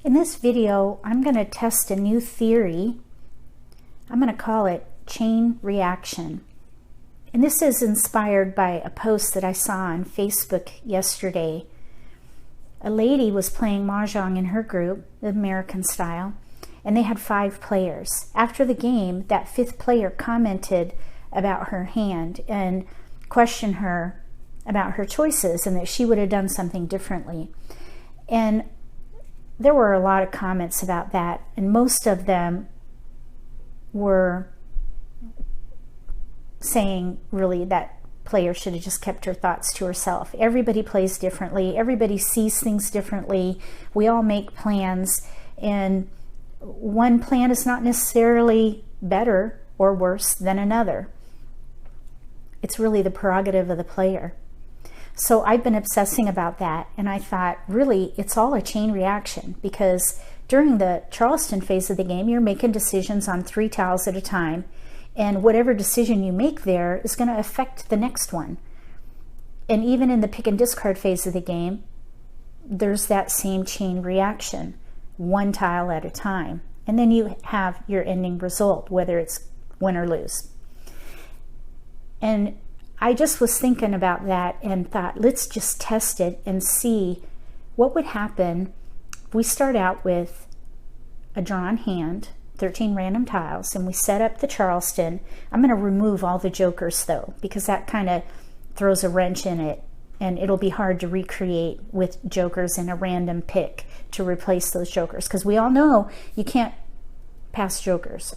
In this video, I'm going to test a new theory. I'm going to call it chain reaction. And this is inspired by a post that I saw on Facebook yesterday. A lady was playing Mahjong in her group, the American style, and they had 5 players. After the game, that 5th player commented about her hand and questioned her about her choices and that she would have done something differently. And there were a lot of comments about that, and most of them were saying really that player should have just kept her thoughts to herself. Everybody plays differently. Everybody sees things differently. We all make plans, and one plan is not necessarily better or worse than another. It's really the prerogative of the player. So I've been obsessing about that, and I thought, really, it's all a chain reaction, because during the Charleston phase of the game, you're making decisions on 3 tiles at a time, and whatever decision you make there is going to affect the next one. And even in the pick and discard phase of the game, there's that same chain reaction, 1 tile at a time. And then you have your ending result, whether it's win or lose. And I just was thinking about that and thought, let's just test it and see what would happen if we start out with a drawn hand, 13 random tiles, and we set up the Charleston. I'm going to remove all the jokers though, because that kind of throws a wrench in it, and it'll be hard to recreate with jokers in a random pick to replace those jokers, because we all know you can't pass jokers.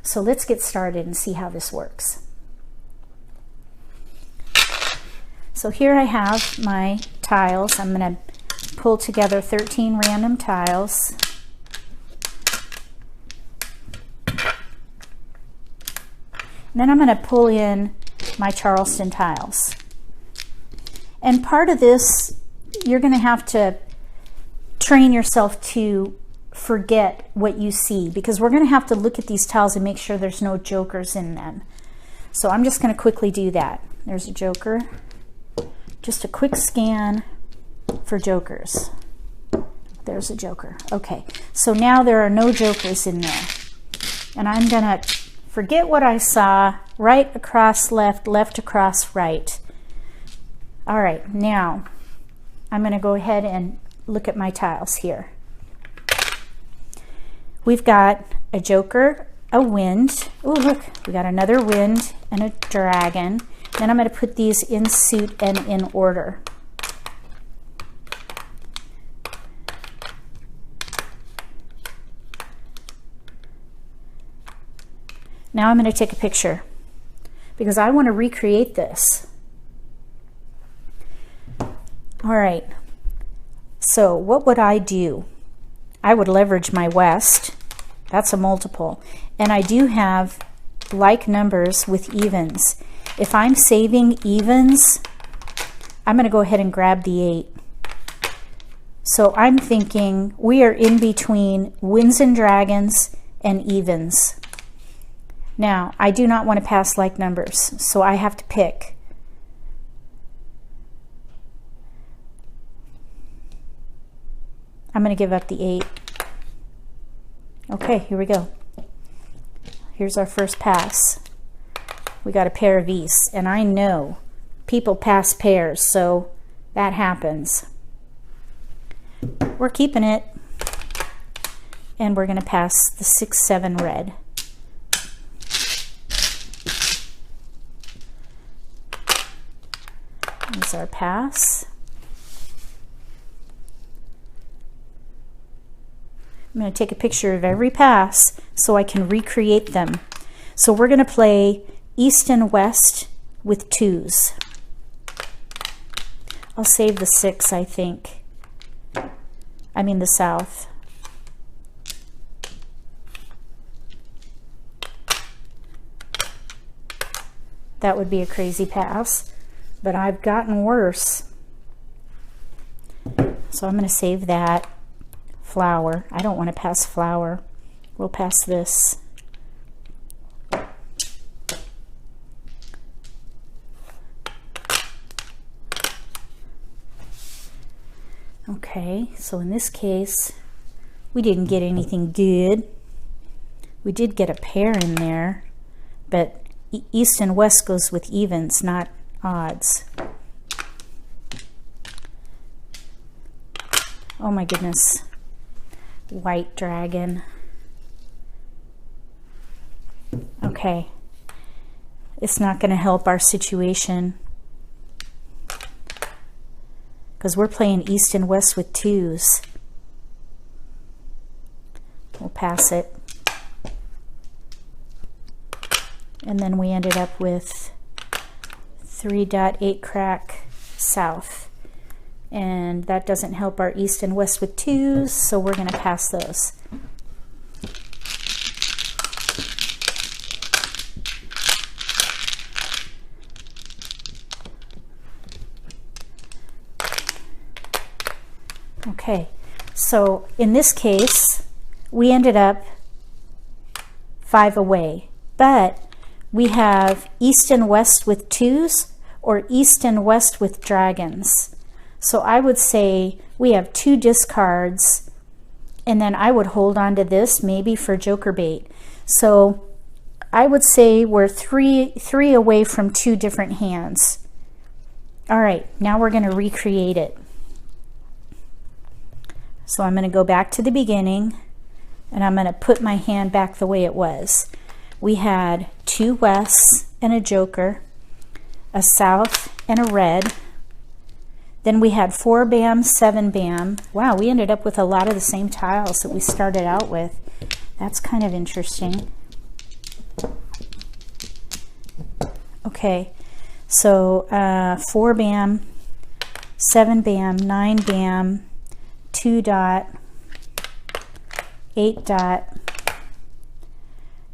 So let's get started and see how this works. So here I have my tiles. I'm going to pull together 13 random tiles. And then I'm going to pull in my Charleston tiles. And part of this, you're going to have to train yourself to forget what you see, because we're going to have to look at these tiles and make sure there's no jokers in them. So I'm just going to quickly do that. There's a joker. Just a quick scan for jokers. There's a joker. Okay, so now there are no jokers in there. And I'm going to forget what I saw, right across left, left across right. All right, now I'm going to go ahead and look at my tiles here. We've got a joker, a wind. Oh, look, we got another wind and a dragon. Then I'm going to put these in suit and in order. Now I'm going to take a picture, because I want to recreate this. All right, so what would I do? I would leverage my west. That's a multiple. And I do have like numbers with evens. If I'm saving evens, I'm going to go ahead and grab the 8. So I'm thinking we are in between winds and dragons and evens. Now, I do not want to pass like numbers, so I have to pick. I'm going to give up the 8. Okay, here we go. Here's our first pass. We got a pair of E's, and I know people pass pairs, so that happens. We're keeping it, and we're going to pass the 6-7 red. There's our pass. I'm going to take a picture of every pass so I can recreate them. So we're going to play east and west with 2s. I'll save the 6, I think. I mean the south. That would be a crazy pass, but I've gotten worse. So I'm going to save that. Flower. I don't want to pass flower. We'll pass this. Okay, so in this case, We didn't get anything good. We did get a pair in there, but east and west goes with evens, not odds. Oh my goodness. White dragon. Okay. It's not going to help our situation because we're playing east and west with twos. We'll pass it. And then we ended up with 3.8 crack south. And that doesn't help our east and west with twos, so we're going to pass those. Okay, so in this case, we ended up 5 away, but we have east and west with twos or east and west with dragons. So I would say we have 2 discards, and then I would hold on to this maybe for joker bait. So I would say we're three away from 2 different hands. All right, now we're going to recreate it. So I'm going to go back to the beginning, and I'm going to put my hand back the way it was. We had 2 wests and a joker, a south and a red. Then we had 4 bam, 7 bam. Wow, we ended up with a lot of the same tiles that we started out with. That's kind of interesting. Okay, so 4 bam, 7 bam, 9 bam, 2 dot, 8 dot.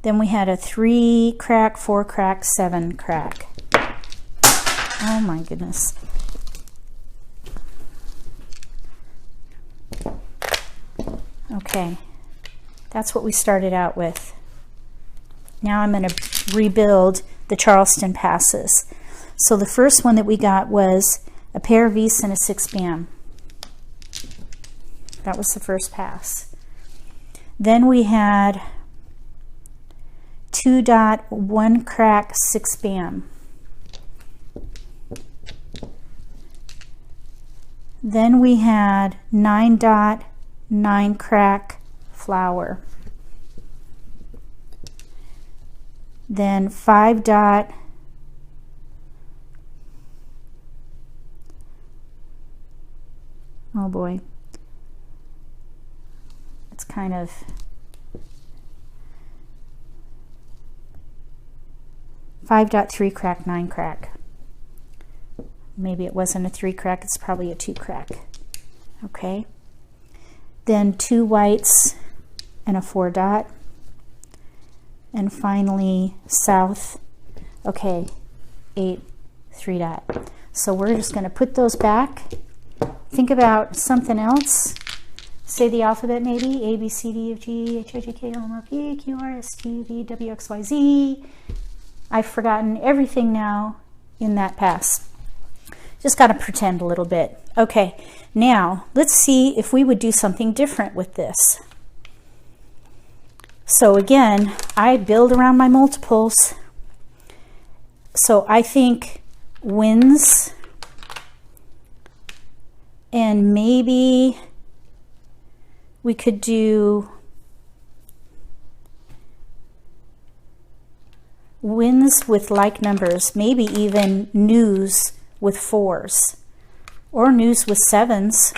Then we had a 3 crack, 4 crack, 7 crack. Oh my goodness. Okay, that's what we started out with. Now I'm going to rebuild the Charleston passes. So the first one that we got was a pair of East and a 6 bam. That was the first pass. Then we had 2 dot, 1 crack, 6 bam. Then we had 9 dot, 9 crack, flower. Then 5 dot, oh boy, it's kind of, 5 dot, 3 crack, 9 crack. Maybe it wasn't a 3 crack, it's probably a 2 crack. Okay. Then 2 whites and a 4 dot. And finally south, okay, 8, 3 dot. So we're just going to put those back. Think about something else. Say the alphabet maybe. A, B, C, D, F, G, H, I, J, K, L, M, N, P, Q, R, S, T, U, V, W, X, Y, Z. I've forgotten everything now in that pass. Just got to pretend a little bit. Okay, now let's see if we would do something different with this. So again, I build around my multiples. So I think wins, and maybe we could do wins with like numbers, maybe even news with 4s or news with 7s.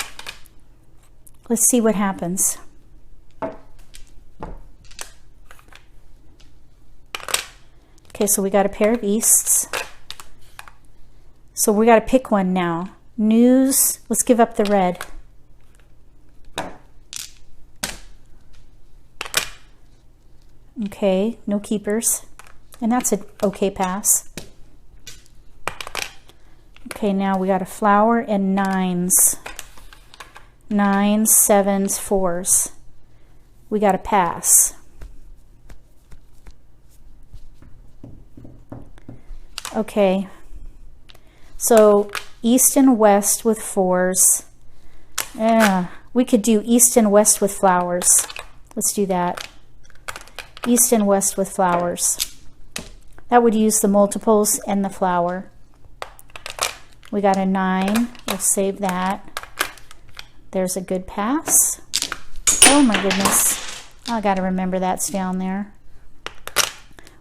Let's see what happens. Okay, so we got a pair of Easts. So we got to pick one now. News, let's give up the red. Okay, no keepers. And that's an okay pass. Okay, now we got a flower and 9s. 9s, 7s, 4s. We got a pass. Okay, so east and west with 4s. Yeah, We could do east and west with flowers. Let's do that. East and west with flowers. That would use the multiples and the flower. We got a 9. We'll save that. There's a good pass. Oh my goodness. I got to remember that's down there.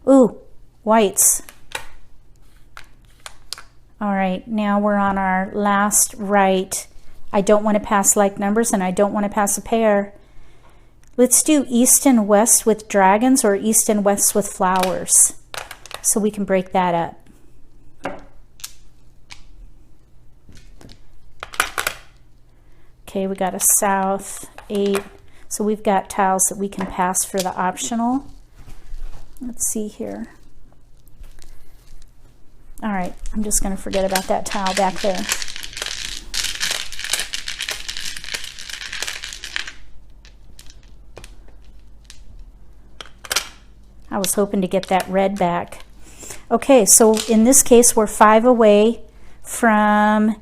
Ooh, whites. All right, now we're on our last right. I don't want to pass like numbers and I don't want to pass a pair. Let's do east and west with dragons or east and west with flowers, so we can break that up. Okay, we got a south, 8. So we've got tiles that we can pass for the optional. Let's see here. All right, I'm just going to forget about that tile back there. I was hoping to get that red back. Okay, so in this case, we're 5 away from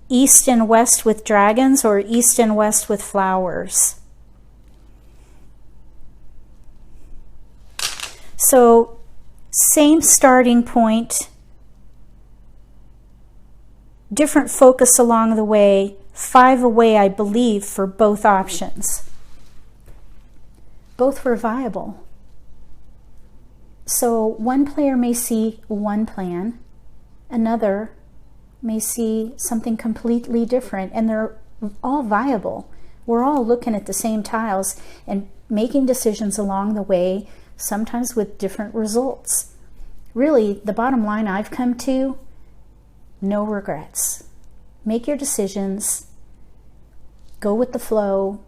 east and west with dragons or east and west with flowers. So same starting point, different focus along the way, 5 away, I believe, for both options. Both were viable. So one player may see one plan, another may see something completely different, and they're all viable. We're all looking at the same tiles and making decisions along the way, sometimes with different results. Really, the bottom line I've come to, no regrets. Make your decisions, go with the flow,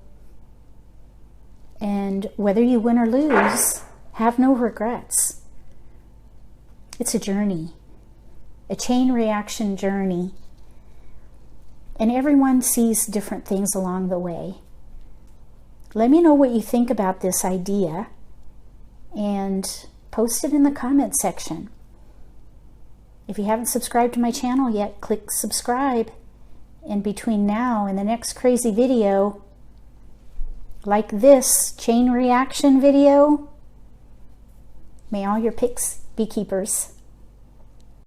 and whether you win or lose, have no regrets. It's a journey, a chain reaction journey, and everyone sees different things along the way. Let me know what you think about this idea and post it in the comment section. If you haven't subscribed to my channel yet, click subscribe. And between now and the next crazy video, like this chain reaction video, may all your picks be keepers.